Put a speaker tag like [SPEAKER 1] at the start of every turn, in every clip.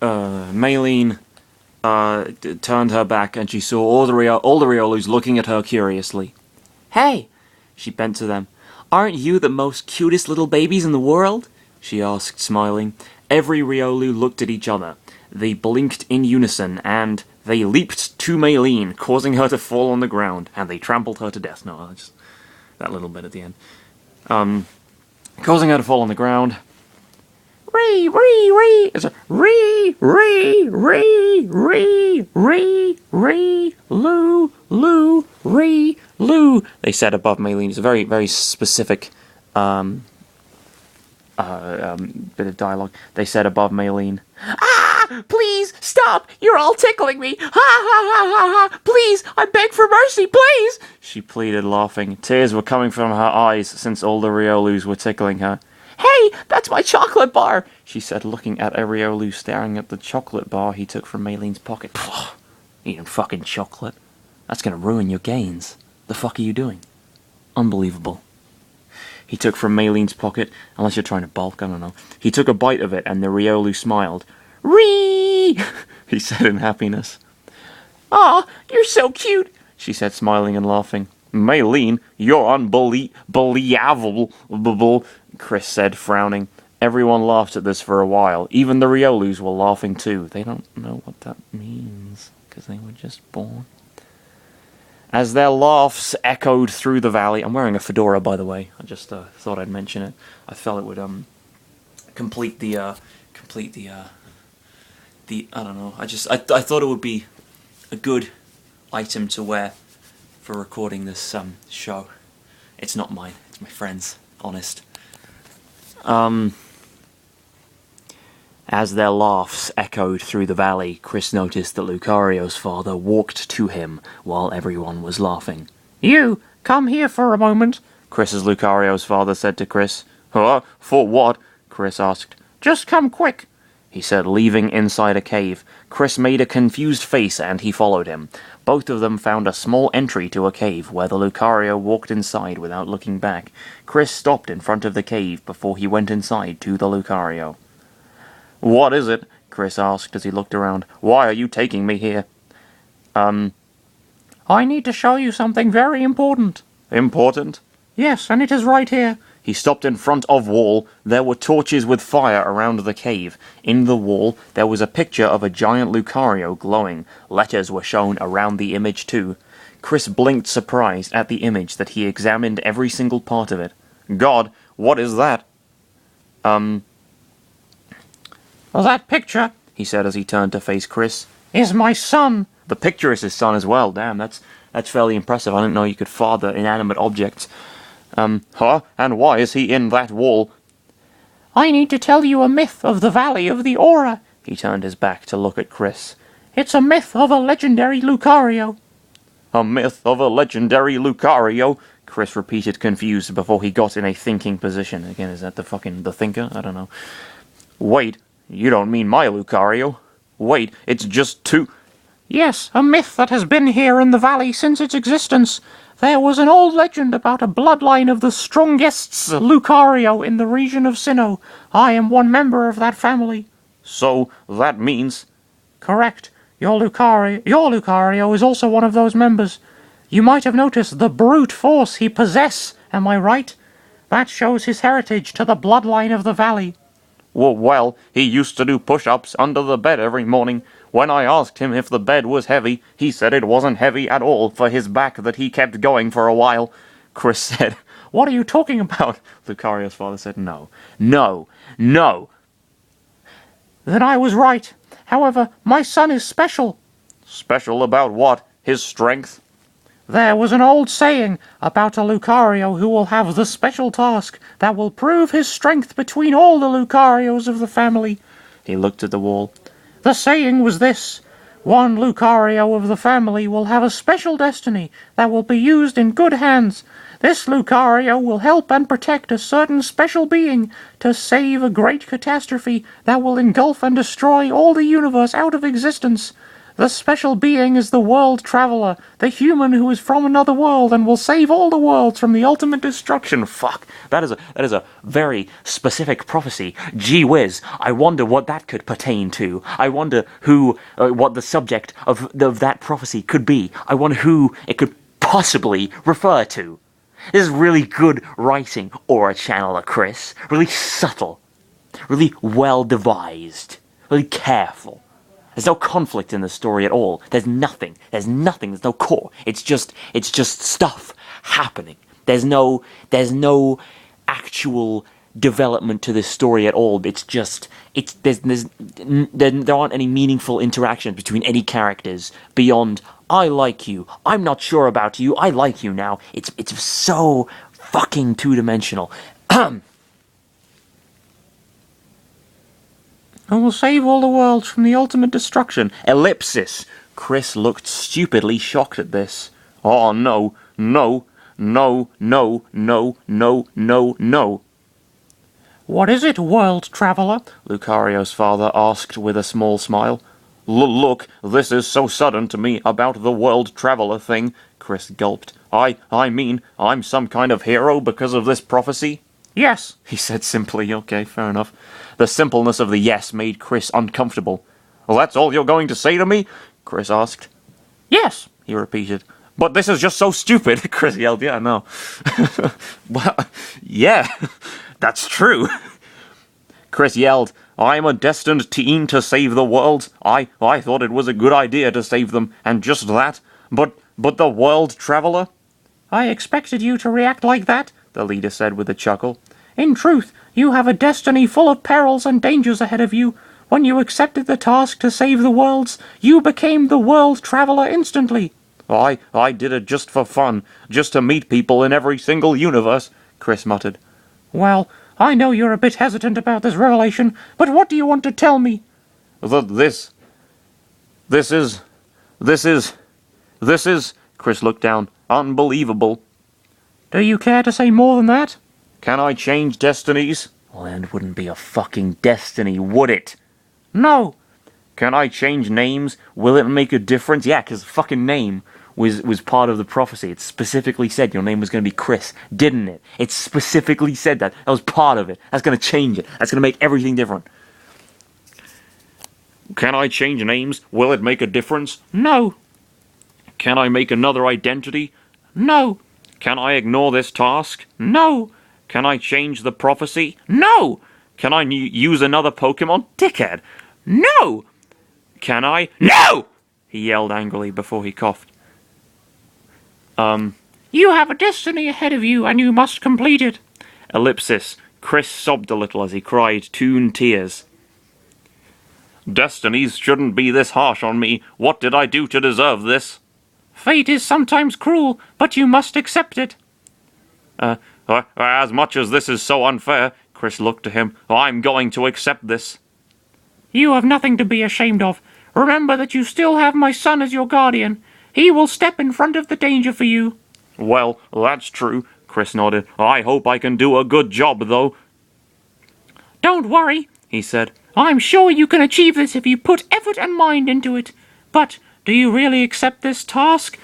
[SPEAKER 1] Maylene turned her back and she saw all the Riolus looking at her curiously. "Hey!" She bent to them. "Aren't you the most cutest little babies in the world?" she asked, smiling. Every Riolu looked at each other. They blinked in unison, and they leaped to Maylene, causing her to fall on the ground, and they trampled her to death. No, just that little bit at the end. Causing her to fall on the ground. Ree, ree, ree. It's a ree, ree, ree, ree, ree, ree, loo, loo, ree, loo. They said above Maylene. It's a very, very specific bit of dialogue. They said above Maylene. "Ah! Please, stop! You're all tickling me! Ha ha ha ha ha! Please, I beg for mercy, please!" She pleaded, laughing. Tears were coming from her eyes since all the Riolus were tickling her. "Hey, that's my chocolate bar!" she said, looking at a Riolu staring at the chocolate bar he took from Maylene's pocket. Eating fucking chocolate. That's gonna ruin your gains. The fuck are you doing? Unbelievable. He took from Maylene's pocket, unless you're trying to bulk, I don't know. He took a bite of it, and the Riolu smiled. "Ree!" he said in happiness. "Aw, you're so cute," she said, smiling and laughing. "Maylene, you're unbelievable," Chris said, frowning. Everyone laughed at this for a while. Even the Riolus were laughing too. They don't know what that means, because they were just born. As their laughs echoed through the valley... I'm wearing a fedora, by the way. I just thought I'd mention it. I felt it would complete the I don't know. I thought it would be a good item to wear for recording this show. It's not mine. It's my friend's. Honest. As their laughs echoed through the valley, Chris noticed that Lucario's father walked to him while everyone was laughing. "You, come here for a moment," Chris's Lucario's father said to Chris. "Huh? For what?" Chris asked. "Just come quick," he said, leaving inside a cave. Chris made a confused face and he followed him. Both of them found a small entry to a cave where the Lucario walked inside without looking back. Chris stopped in front of the cave before he went inside to the Lucario. "What is it?" Chris asked as he looked around. "Why are you taking me here?" "I need to show you something very important." "Important?" "Yes, and it is right here." He stopped in front of wall. There were torches with fire around the cave. In the wall, there was a picture of a giant Lucario glowing. Letters were shown around the image too. Chris blinked surprised at the image that he examined every single part of it. "God, what is that?" "That picture," he said as he turned to face Chris, "is my son." The picture is his son as well. Damn, that's fairly impressive. I didn't know you could father inanimate objects. Huh? And why is he in that wall?" "I need to tell you a myth of the Valley of the Aura." He turned his back to look at Chris. "It's a myth of a legendary Lucario." "A myth of a legendary Lucario?" Chris repeated, confused, before he got in a thinking position. Again, is that the thinker? I don't know. "Wait, you don't mean my Lucario? Wait, it's just two..." "Yes, a myth that has been here in the valley since its existence. There was an old legend about a bloodline of the strongest Lucario in the region of Sinnoh. I am one member of that family." "So, that means..." "Correct. Your Lucario is also one of those members. You might have noticed the brute force he possesses, am I right? That shows his heritage to the bloodline of the valley." Well, he used to do push-ups under the bed every morning. When I asked him if the bed was heavy, he said it wasn't heavy at all for his back, that he kept going for a while." Chris said, "What are you talking about?" Lucario's father said, No. "Then I was right. However, my son is special." "Special about what? His strength?" "There was an old saying about a Lucario who will have the special task that will prove his strength between all the Lucarios of the family." He looked at the wall. "The saying was this: one Lucario of the family will have a special destiny that will be used in good hands. This Lucario will help and protect a certain special being to save a great catastrophe that will engulf and destroy all the universe out of existence. The special being is the world traveler, the human who is from another world and will save all the worlds from the ultimate destruction. Fuck, that is a very specific prophecy. Gee whiz, I wonder what that could pertain to. I wonder what the subject of that prophecy could be. I wonder who it could possibly refer to. This is really good writing, Aura Channeler Chris. Really subtle. Really well devised. Really careful. There's no conflict in the story at all. There's nothing. There's no core. It's just stuff happening. There's no actual development to this story at all. There aren't any meaningful interactions between any characters beyond I like you. I'm not sure about you. I like you now. It's so fucking two-dimensional. And will save all the worlds from the ultimate destruction. Ellipsis. Chris looked stupidly shocked at this. Oh, no. No. No. No. No. No. No. No. What is it, world traveller? Lucario's father asked with a small smile. Look, this is so sudden to me about the world traveller thing. Chris gulped. I mean, I'm some kind of hero because of this prophecy? Yes, he said simply. Okay, fair enough. The simpleness of the yes made Chris uncomfortable. Well, that's all you're going to say to me? Chris asked. Yes, he repeated. But this is just so stupid, Chris yelled. Yeah, no. Well, yeah, that's true. Chris yelled, I'm a destined teen to save the world. I thought it was a good idea to save them, and just that. But the world traveller? I expected you to react like that, the leader said with a chuckle. In truth, you have a destiny full of perils and dangers ahead of you. When you accepted the task to save the worlds, you became the world traveller instantly. I did it just for fun, just to meet people in every single universe, Chris muttered. Well, I know you're a bit hesitant about this revelation, but what do you want to tell me? This is, Chris looked down, unbelievable. Do you care to say more than that? Can I change destinies? Well, then it wouldn't be a fucking destiny, would it? No. Can I change names? Will it make a difference? Yeah, because the fucking name was part of the prophecy. It specifically said your name was going to be Chris, didn't it? It specifically said that. That was part of it. That's going to change it. That's going to make everything different. Can I change names? Will it make a difference? No. Can I make another identity? No. Can I ignore this task? No. Can I change the prophecy? No. Can I use another Pokemon? Dickhead. No. Can I? No! He yelled angrily before he coughed. You have a destiny ahead of you, and you must complete it. Ellipsis. Chris sobbed a little as he cried toon tears. Destinies shouldn't be this harsh on me. What did I do to deserve this? Fate is sometimes cruel, but you must accept it. As much as this is so unfair, Chris looked to him, I'm going to accept this. You have nothing to be ashamed of. Remember that you still have my son as your guardian. He will step in front of the danger for you. Well, that's true, Chris nodded. I hope I can do a good job, though. Don't worry, he said. I'm sure you can achieve this if you put effort and mind into it. But do you really accept this task?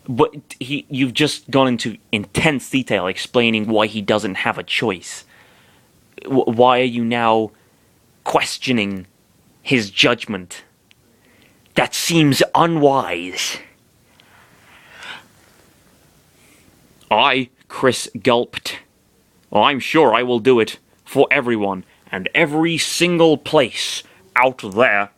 [SPEAKER 1] But you've just gone into intense detail explaining why he doesn't have a choice. Why are you now questioning his judgment? That seems unwise. Chris gulped. I'm sure I will do it for everyone and every single place out there.